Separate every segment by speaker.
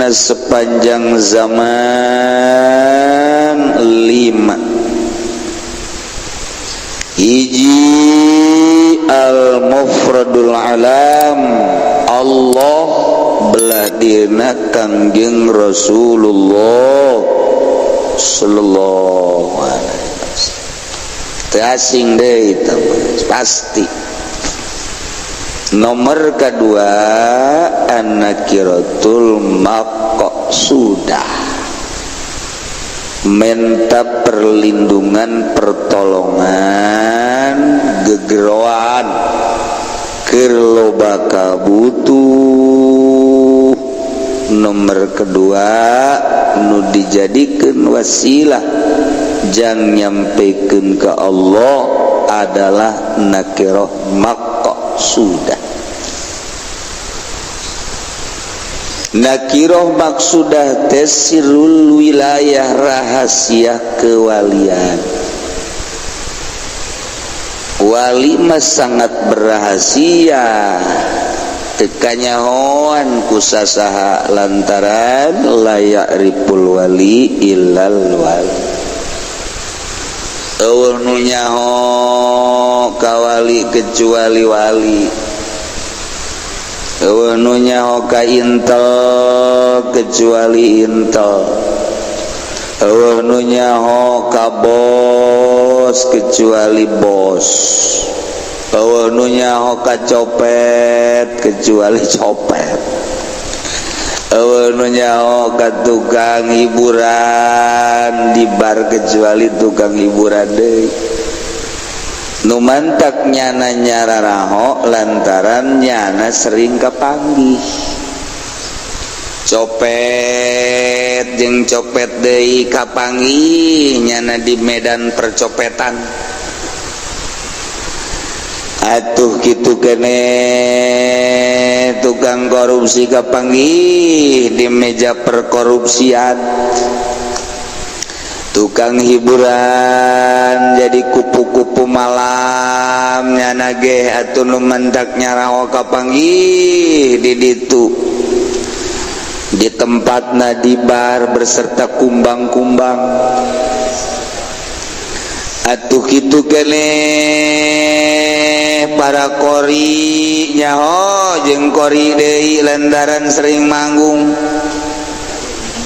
Speaker 1: dina sepanjang zaman 5. Hiji al-mufradul alam, Allah belah dina Kangjeng Rasulullah sallallahu alaihi wasallam. Teu asing deui eta pasti. Nomor kedua an-nakiratul maqsudah, minta perlindungan pertolongan gegeroan keur loba kabutuh. Nomor kedua nu dijadikeun wasilah jang nyampekeun ka Allah adalah nakirah maqsudah. Nakirah maksudah tesirul wilayah, rahasia kewalian. Wali mah sangat berrahasia, tekanyahoan kusasaha lantaran layak ripul wali illal wali. Eueuh nu nyaho kawali kecuali wali, eueuh nu nyaho ka intel kecuali intel, eueuh nu nyaho ka bos kecuali bos, eueuh nu nyaho ka copet kecuali copet, eueuh nu nyaho ka tukang hiburan di bar kecuali tukang hiburan deui. Nu mantak nyana nyararaho lantaran nyana sering kapanggih. Copet jeung copet deui kapanggih nyana di medan percopetan. Atuh kitu kene tukang korupsi kapanggih di meja perkorupsian. Tukang hiburan jadi kupu-kupu malam nyana ge atuh nu mantak nyaraho kapanggih di ditu, di tempatna di bar berserta kumbang-kumbang. Atuh kitu kene para kori nyaho jeung kori deui lantaran sering manggung.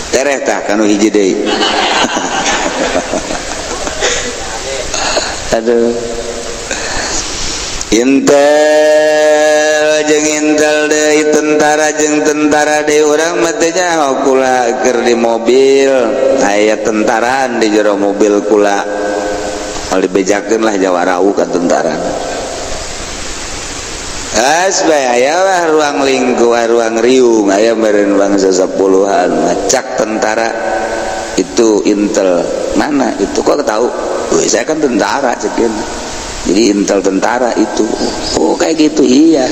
Speaker 1: Tereh tah kanu hiji deui. Aduh, intel jeung intel deui, tentara jeung tentara deui. Urang mah teu nyaho kula keur di mobil aya tentaraan di jero mobil kula. Al dibejakeun lah jawarau ka tentara. Asbaya aya lah ruang lingkup, ruang riung, aya meureun bangsa 10-an ngacak tentara itu intel. Mana itu kok tahu? Wih, saya kan tentara cekin. Jadi intel tentara itu. Oh kayak gitu, iya.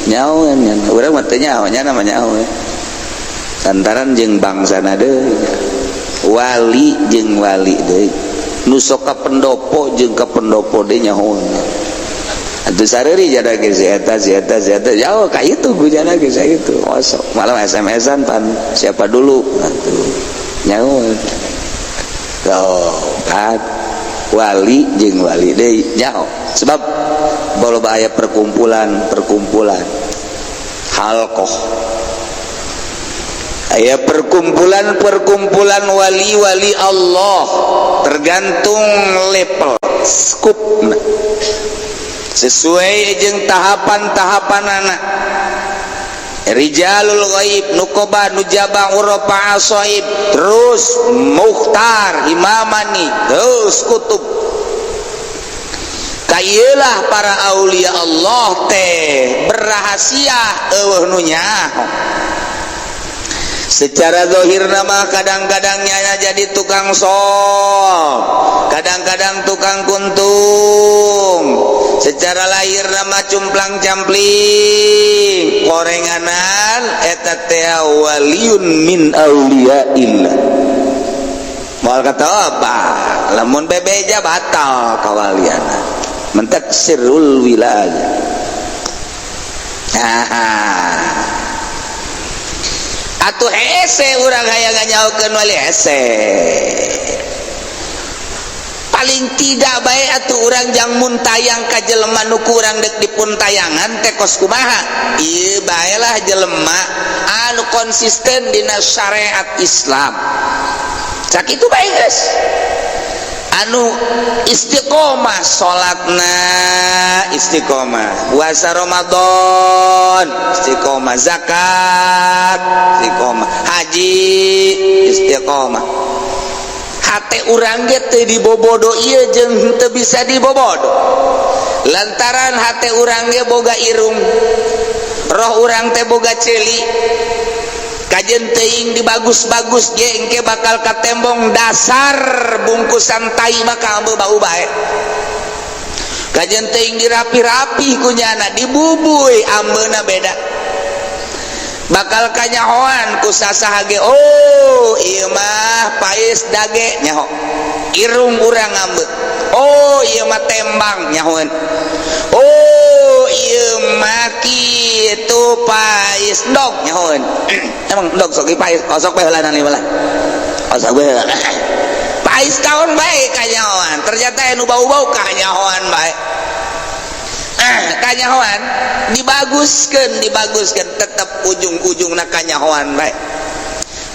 Speaker 1: Nyaho nya. Urang mah teu nyaho nya namanya nyaho. Lantaran jeung bangsana deui. Wali jeung wali deui. Nu sok ka pendopo jeung ka pendopo deui nyaho. Atuh sareuri jada ge si eta jauh ka itu gujana ge sa itu. Osok malam SMS-an pan siapa dulu atuh. Nyaho. Tuh kan wali jeung wali deui nyaho. Sebab boloba aya perkumpulan halqah, aya perkumpulan wali-wali Allah, tergantung level skupna sesuai jeung tahapan-tahapanana. Rijalul ghaib, nuqaba, nujaba, urafa, asaib, terus mukhtar, imamani, terus kutub. Kaieulah para aulia Allah teh berrahasia eueuh nu nyaho. Secara zahirna mah kadang-kadang nyana jadi tukang sol, kadang-kadang tukang kuntung. Secara lahir nama cumplang campling, korenganan eta teh waliun min auliyaillah. Moal kata apa? Lamun bebeja batal kawaliana. Mentek sirrul wilayah. atuh hese urang hayang nganyaokeun wali hese paling tidak baik atuh urang jang mun tayang ka jelema nu kurang dek dipun tayangan teh kos kumaha ieu bae lah jelema anu konsisten dina syariat Islam sakitu bae geus anu istiqomah salatna istiqomah puasa Ramadan istiqomah zakat istiqomah haji istiqomah hate urang ge teu dibobodo ieu jeung teu bisa dibobodo lantaran hate urang ge boga irung roh urang teh boga ceuli kajen teuing dibagus-bagus ge engke bakal katembong dasar bungkusan tai maka ambe bau bae kajen teuing dirapi-rapi kunyana dibubuy ambeuna beda bakal kanyahoan ku sasaha ge oh ieu mah pais dage nyaho irung urang ngambet oh ieu mah tembang nyahoan oh ieu mah kitu pais ndog nyahoan emang ndog sok pais sok bae heula nani bae sok bae heula pais kaon bae kanyahoan ternyata anu bau-bau kanyahoan bae kanyahoan dibaguskeun tetep ujung-ujungna kanyahoan bae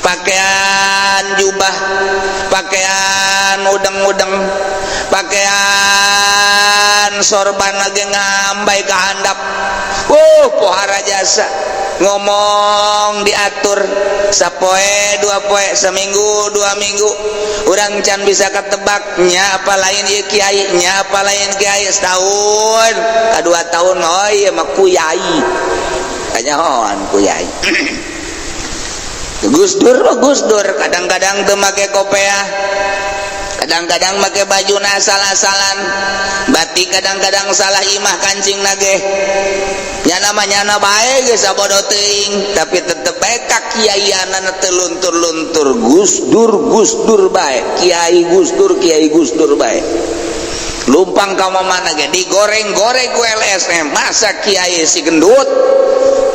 Speaker 1: pakaian jubah pakaian udeng-udeng pakaian sorban lagi ngambai ka handap pohara jasa ngomong diatur sapoe dua poe seminggu 2 minggu urang can bisa ketebak nya apa lain ieu kiai nya apa lain kiai setahun ka 2 tahun oh ieu mah kuyai kanyahoan kuyai Gus Dur kadang-kadang teu make kopiah kadang-kadang make bajuna salah-salan batik kadang-kadang salah imah kancing nage nyana mah nyana bae geus sabodo teuing tapi tetep bae kakiaianana teu luntur-luntur Gus Dur bae Kiai Gus Dur bae lumpang ka mana ge digoreng-goreng ku LSM masa kiai si gendut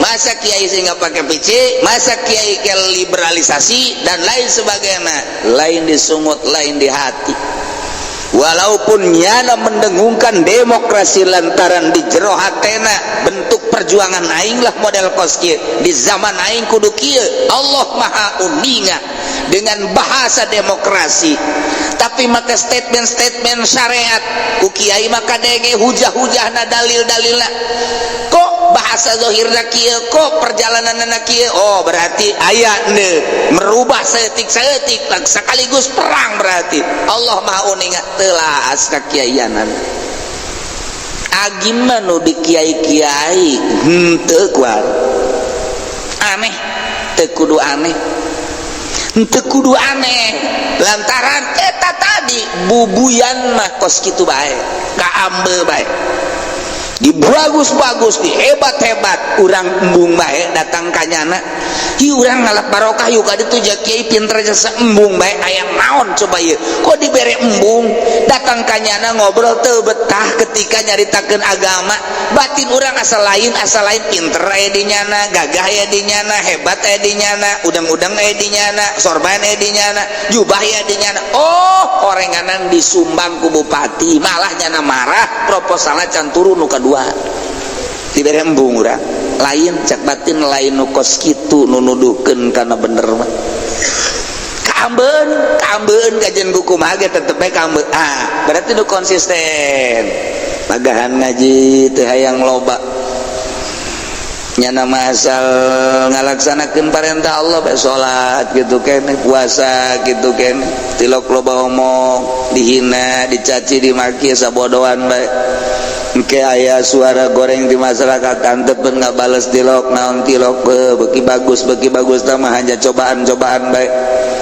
Speaker 1: masa kiai sih nggak pakai PC masa kiai ke liberalisasi dan lain sebagainya lain disungut lain di hati walaupun nyana mendengungkan demokrasi lantaran di jero hatena bentuk perjuangan aing lah model kos kieu di zaman aing kudu kieu Allah maha uninga dengan bahasa demokrasi tapi maka statement syariat ku kiai maka denge hujah-hujahna dalil-dalilna kok bahasa zahirna kieu kok perjalananna kieu oh berarti aya merubah seetik sekaligus perang berarti Allah maha uninga telah aska kiaianan agimna nu di kiai-kiai henteu kuat aneh teu kudu aneh henteu kudu aneh lantaran eta tadi bubuyan mah kos kitu bae kaambe bae dibagus-bagus dihebat-hebat urang embung bae datang kanyana hi urang ngalap barokah yuk ka ditu ja kiai pinter jasa embung bae aya naon coba ieu kok dibere embung datang kanyana ngobrol teu betah ketika nyaritakeun agama batin urang asal lain pinter aya di nyana gagah aya di nyana hebat aya di nyana udang-udang aya di nyana sorban aya di nyana jubah aya di nyana oh orenganan disumbang ku bupati malah nyana marah proposalna can turun nu kadua dibere embung urang lain cak batin lain nu kos kitu nu nuduhkeun kana bener mah kaambeun kajen buku mah ge tetep bae kaambeun berarti nu konsisten pagahan ngaji teu hayang loba nyana mah asal ngalaksanakeun parentah Allah bae salat gitu keneh puasa gitu keneh tilok loba omong dihina dicaci dimaki sabodohan bae engke aya suara goreng di masyarakat antepkeun ngabales tilok naon tilok beuki bagus tah mah hanya cobaan-cobaan bae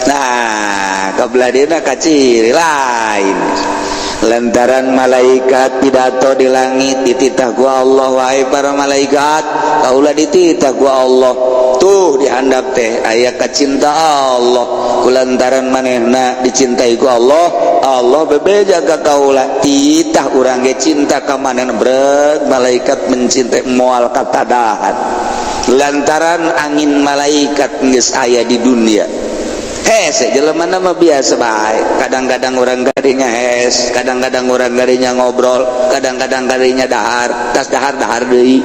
Speaker 1: nah kabladina kaciri lain lantaran malaikat pidato di langit dititah ku Allah wahai para malaikat kaulah dititah ku Allah tuh dihandap teh aya kacinta Allah kulantaran manehna dicintai ku Allah bebeja ka kaulah titah urang ge cinta ka manehna breg malaikat mencintai moal katadahan lantaran angin malaikat geus aya di dunia. Hese jelema mah biasa bae, kadang-kadang orang gadinya hes, kadang-kadang orang gadinya ngobrol, kadang-kadang gadinya dahar, tas dahar deui.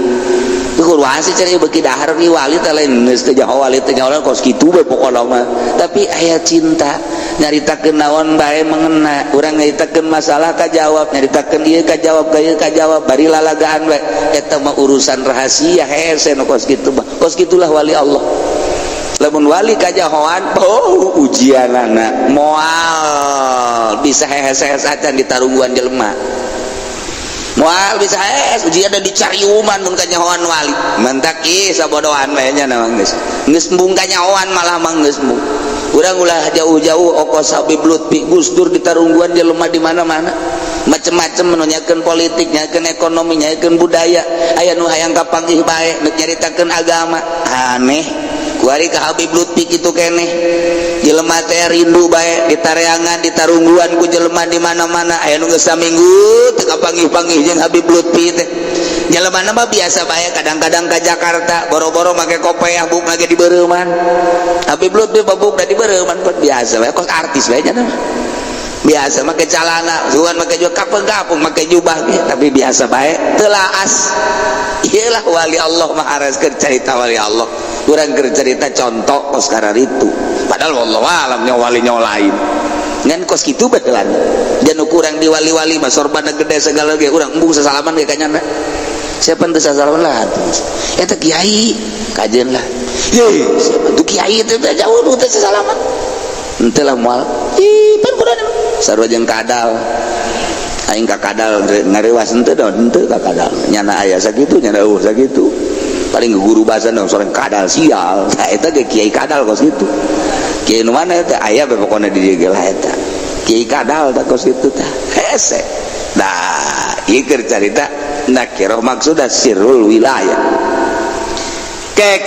Speaker 1: Tuh wasi cari beki dahar ki wali teh lain geus teh jaho wali teh nyaho kos kitu bae pokona mah. Tapi aya cinta, nyaritakeun naon bae mengena, urang nyaritakeun masalah kajawab, nyaritakeun ieu kajawab, bari lalagaan bae. Eta mah urusan rahasia hese nu kos kitu mah. Kos kitulah wali Allah. Lamun wali kajahoan ujianana moal bisa hehes acan ditarungguan jelema, moal bisa hehes ujian dan dicariuman mun kajahoan wali mentak sabodohan we nya na geus embung kajahoan malah mah geus embung. Urang ulah jauh-jauh ongkos Habib Lutfi Gus Dur ditarungguan jelema di mana-mana macem-macem menunyakeun politik, nyakeun ekonomi, nyakeun budaya, aya nu hayang kapanggih bae nyaritakeun agama. Aneh kuari ka Habib Lutfi kitu keneh jelema teh rindu bae ditareangan ditarungguan ku jelema di mana-mana. Aya nu geus saminggu teu kapanggih-panggih jeung Habib Lutfi teh. Jelema mah biasa bae, kadang-kadang ka Jakarta boro-boro make kopiah buk lagi di Bereuman. Habib Lutfi babuk da di Bereuman pot biasa bae, kos artis bae nya biasa make calana, sugan make juga kapeng-kapeng make jubah ge, tapi biasa bae teu laas. Iyalah wali Allah mah ares keur carita wali Allah. Urang keur cerita contoh kos karar itu. Padahal wallahu alam nya wali nya lain. Ngan kos kitu betulan. Dan ukurang di wali-wali mah sorbana gede segala ge urang embung sasalaman ge kanyana. Siapa teu sasalaman lah? Eta kiai kajeun lah. Ye, siapa tuh kiai teh jauh nu teh sasalaman. Henteu lah moal. Ih, pan kudu sarua jeung kadal. Aing ka kadal ngarewas henteu daun henteu ka kadal. Nyana aya sakitu, nyana eueuh sakitu. Paling guru bahasa dong sorang kadal sial. Nah eta ge kiai kadal kos kitu. Kiai nu mana eta aya bae pokona di dieu ge lah eta. Kiai kadal tah kos kitu tah. Hese. Nah, ieu keur carita nakirah maksudna sirrul wilayah. Ke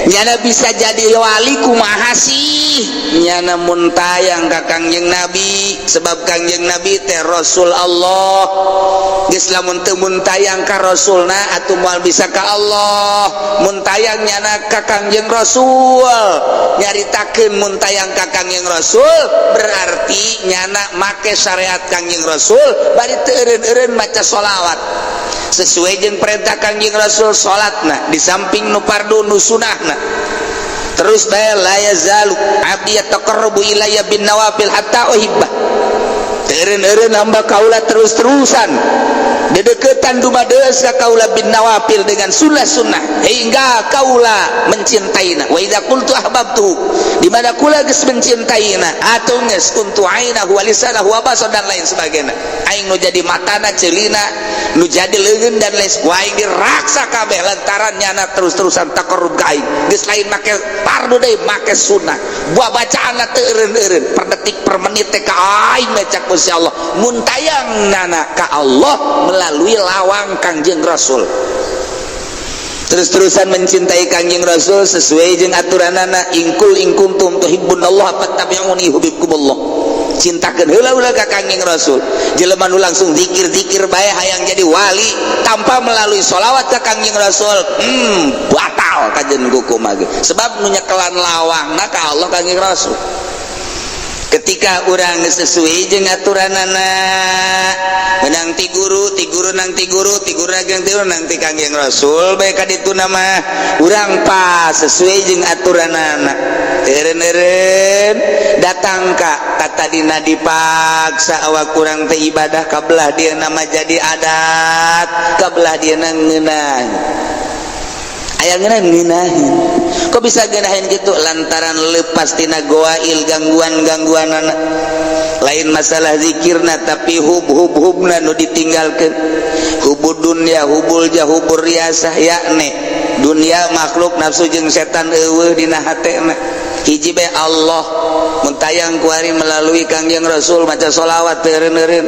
Speaker 1: nyana bisa jadi wali kumaha sih nyana muntayang ka Kangjeng Nabi, sebab Kangjeng Nabi teh Rasul Allah. Geus lamun teu muntayang ka Rasulna atuh moal bisa ka Allah. Muntayang nyana ka Kangjeng Rasul, nyaritakeun muntayang ka Kangjeng Rasul berarti nyana make syariat Kangjeng Rasul bari teu eureun-eureun maca sholawat sesuai jeung perintah Kangjeng Rasul. Salatna di samping nu fardu nu sunahna terus bae la yazalu abdi yataqarrabu ilayya bin nawafil hatta uhibba. Teureun-eureun hamba kaula terus-terusan dedeketan dumadeus ka kaula bin nawafil dengan sunnah-sunnah hingga kaula mencintainya. Wa idza qultu ahbabtu di mana kula geus mencintainya atuh geus kuntu ainahu wa lisanahu wa basar dan lain sebagainya. Aing nu jadi matana ceulina nu jadi leungeun dan lain aing diraksa kabeh lantaran nyana terus-terusan taqarrub ka aing. Geus lain make fardu deui make sunnah. Buah bacaanna teu eureun-eureun per detik per menit teh ka aing baca Gusti Allah. Muntayang nana ka Allah melalui lawang Kangjeng Rasul. Terus-terusan mencintai Kangjeng Rasul sesuai jeung aturanana ingkul ingkuntum tuhibbunallah fattabi'uni yuhibbukumullah. Cintakeun heula-heula ka Kangjeng Rasul. Jelema nu langsung zikir-zikir bae hayang jadi wali tanpa melalui sholawat ka Kangjeng Rasul, batal kajeun hukumage. Sebab nu nyekelan lawangna ka Allah Kangjeng Rasul. Ketika urang sesuai jeung aturanana menang ti guru nang ti guru nang ti Kangjeng Rasul bae ka ditu nama urang pas sesuai jeung aturanana eureun-eureun datang ka kata dina dipaksa awak urang teh ibadah kabelah dia nama jadi adat kabelah dia ngeunah aya ngeunahin. Kok bisa geunahin gitu lantaran lepas tina goail gangguan-gangguanana. Lain masalah zikirna tapi hub-hubna nu ditinggalkeun. Hubud dunya, hubul jah, hubur riasah yakni dunia makhluk nafsu jeung setan eueuh dina hatena. Hiji bae Allah muntayang kuari melalui Kangjeng Rasul maca sholawat eureun-eureun.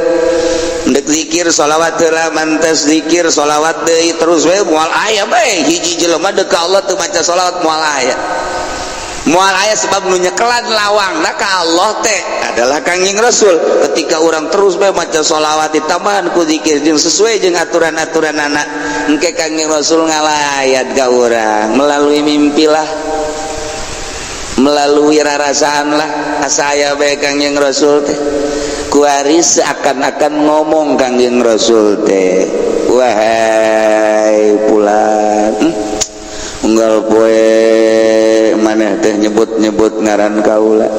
Speaker 1: Dek zikir sholawat heula mantes zikir sholawat deui terus we moal aya bae hiji jelema deuk ka Allah teu maca sholawat moal aya. moal aya sebab nu nyekelan lawangna ka Allah teh adalah Kangjeng Rasul. Ketika orang terus bae maca sholawat ditambahan ku zikir jeung sesuai jeung aturan-aturan anak engke Kangjeng Rasul ngalayat ka urang melalui mimpilah, melalui rarasaan lah asaya bae Kangjeng Rasul teh kuari seakan-akan ngomong Kangjeng Rasul teh, wahai pulan unggal poe maneh teh nyebut-nyebut ngaran kaula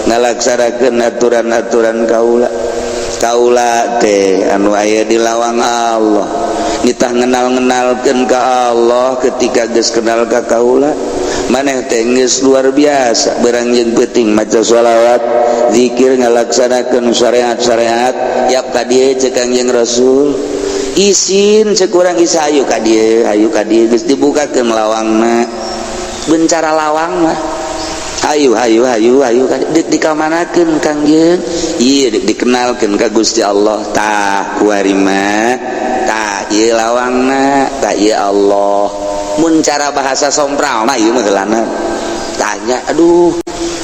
Speaker 1: ngalaksanakeun aturan-aturan kaula teh anu aya di lawang Allah nitah ngenal-ngenalkeun ka Allah. Ketika geus kenal ka kaula maneh teh geus luar biasa beranjeun peuting maca sholawat zikir ngalaksanakeun syariat-syariat yap ka dieu ceuk Kangjeng Rasul isin ceuk urang isa ayu ka dieu geus dibukakeun lawangna bencara lawang mah ayu dek dikamanakeun Kangjeng ieu dek dikenalkeun ka Gusti Allah tah kuari mah tah ieu lawangna tah ieu Allah mun cara bahasa sompral mah ieu mah geulana tanya aduh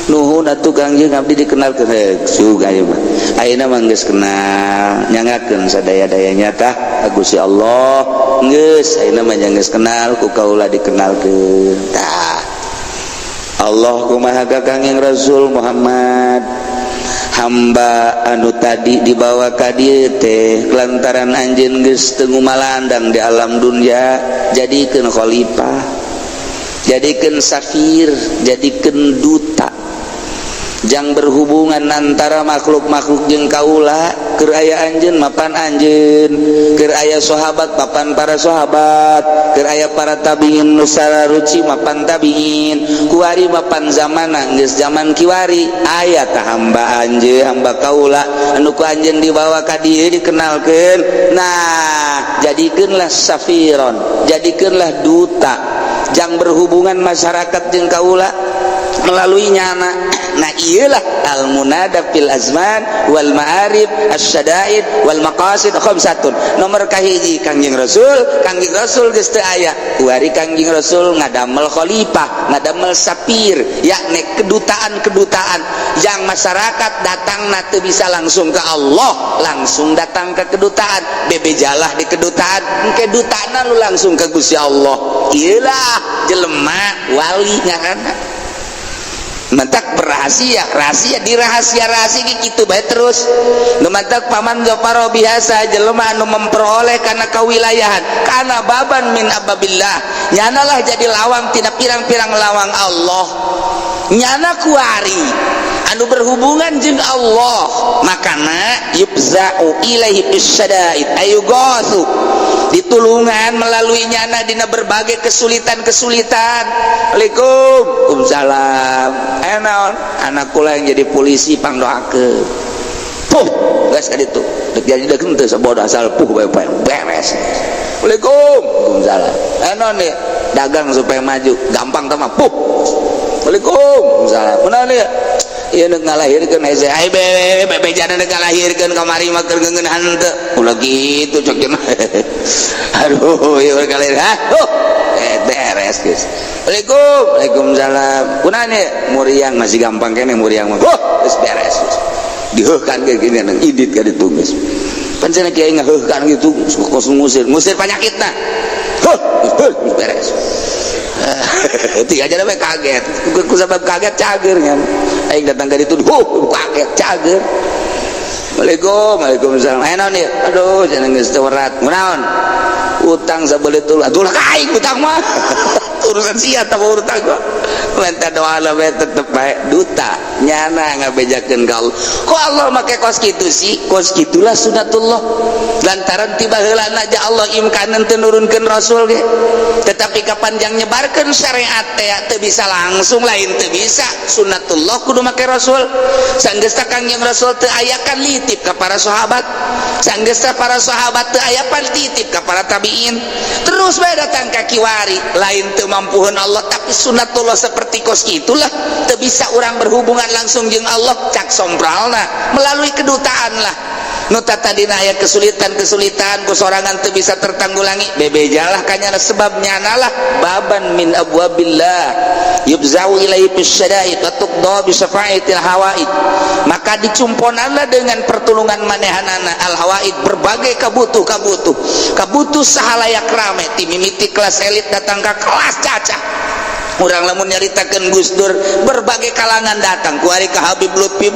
Speaker 1: nuhun atuh Kangjeng abdi dikenalkeun suga ieu mah ayeuna mah geus kenal nyangakeun sadaya-dayanya tah Gusti Allah geus ayeuna mah geus kenal ku kaula dikenalkeun tah Allah kumaha ka Kangjeng Rasul Muhammad hamba anu tadi dibawa ka dieu teh lantaran anjeun geus teu ngumalandang di alam dunya jadikeun khalifah, jadikeun safir, jadikeun duta jang berhubungan antara makhluk-makhluk jeung kaula keur aya anjeun mapan anjeun keur aya sahabat mapan para sahabat keur aya para tabiin nu sararuci mapan tabiin kuari mapan zamana geus zaman kiwari aya tah hamba anjeun hamba kaula anu ku anjeun dibawa ka dieu dikenalkeun nah jadikeunlah safiron jadikeunlah duta jang berhubungan masyarakat jeung kaula melalui nyana. Nah iyalah al-munada fil azman wal ma'arif asyada'id wal maqasid khamsatun. Nomor kahiji Kangjeng Rasul geus teu aya kuari Kangjeng Rasul ngadamel khalifah, ngadamel sapir, yakni kedutaan yang masyarakat datangna teu bisa langsung ke Allah, langsung datang ke kedutaan, bebejalah di kedutaan, engke dutana lu langsung ke Gusti Allah. Iyalah jelema wali ngaranna. Mantak berahasia dirahasia gitu bae terus nu mantak paman Zafaro biasa jelema anu memperoleh kana kawilayahan kana baban min ababillah nyanalah jadi lawang tina pirang-pirang lawang Allah nyana kuari anu berhubungan jeung Allah makana yubza'u ilaihi bisyada'id ayugosu ditulungan melalui nyana dina berbagai kesulitan. Waalaikumsalam enaon anak kula yang jadi polisi pangdoakeun geus ka ditu dek jadi dek teu sabodo asal beres. Waalaikumsalam enaon ieu dagang supaya maju gampang teh mah Waalaikumsalam kunaon ieu ieu neuk ngalahirkeun hese ai bebejana neuk ngalahirkeun kamari mah keur geungeunhan teu ulah kitu cok cenah aduh ieu kalahir beres geus. Waalaikumsalam kunaon ieu muriang masih gampang keneh muriang mah geus beres diheuhkan ge gini nang idit ka ditu geus pan cenah kiai ngaheuhkan gitu kos ngusir panyakitna beres. Tiga aja namanya kaget ku sabab kaget cager kan aing datang ke ditu kaget cager. Waalaikumsalam enaon ieu aduh cenah geus teu werat kunaon utang sabeuleut atuh lah kaing utang mah urusan sia tah urutang gua lentah doa lah tetep bae duta nyana ngabejakeun ka Allah kok Allah make kos kitu sih kos kitulah sunatullah lantaran tiba heulana aja Allah imkanan teu nurunkeun rasul ge tetapi kapanjang nyebarkeun syariat teh teu bisa langsung lain teu bisa sunatullah kudu make rasul sanggeus Kangjeng Rasul teu ayakan litip ka para sahabat sanggeus para sahabat teu ayapan litip ka para tabiin terus bae datang ka kiwari lain teu mampuheun Allah tapi sunatullah seperti kos itulah teu bisa orang berhubungan langsung jeung Allah cak sompralna melalui kedutaan lah nu tadina aya kesulitan ku sorangan teu bisa tertanggulangi bebejalah kanyana sebab nyanalah baban min abwabillah yubzau ilaihi bisyada'id wa tuqda bi syafa'atil hawaid, maka dicumponanna dengan pertulungan manehanana al hawaid, berbagai kabutuh sahalayak rame ti mimiti kelas elit datang ke kelas caca. Urang lamun nyaritakeun Gus Dur, berbagai kalangan datang ku ari ka Habib Lutfi,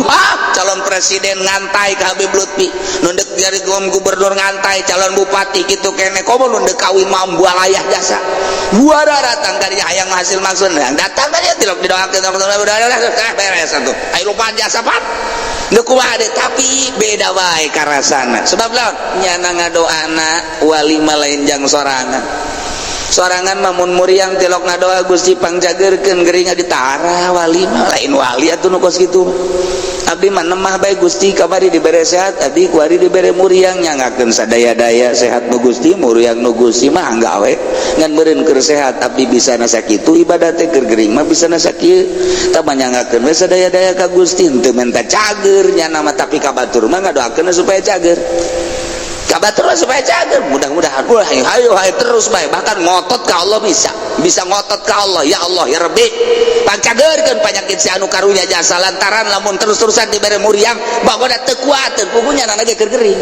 Speaker 1: calon presiden ngantai ka Habib Lutfi, nu deuk jadi gubernur ngantai, calon bupati kitu kene, komo nu deuk kawin mambu alayah jasa, buara datang dari hayang hasil maksud datang dari tilok didoakeun beres atuh aya lupa jasa pat deuk kumaha deh, tapi beda bae karasana. Sebab lawan nyana ngadoana walimah lain jang sorangan mamun muriang tilok ngadoa Gusti pangjageurkeun geuringa ditara walimah lain wali atuh nu kos kitu. Abdi mah nemah bae Gusti kamari dibere sehat, abdi kuari dibere muriang nyangakeun sadaya-daya sehat nu Gusti, muriang nu Gusti mah anggawe ngan beureun keur sehat, abdi bisana sakitu ibadah teh keur geuring mah bisana sakieu tah nyangakeun we sadaya-daya ka Gusti henteu menta cager nya nama, tapi ka batur mah ngadoakeun supaya cager. Kabatur supaya cager, mudah-mudahan hayo terus baik, bahkan ngotot ke Allah bisa ngotot ke Allah, ya Allah ya Rabbi pancagerkeun penyakit si anu karunya jasa lantaran lamun terus-terusan dibere muriang bagoda teu kuateun puguhnya nana ge keur geuring.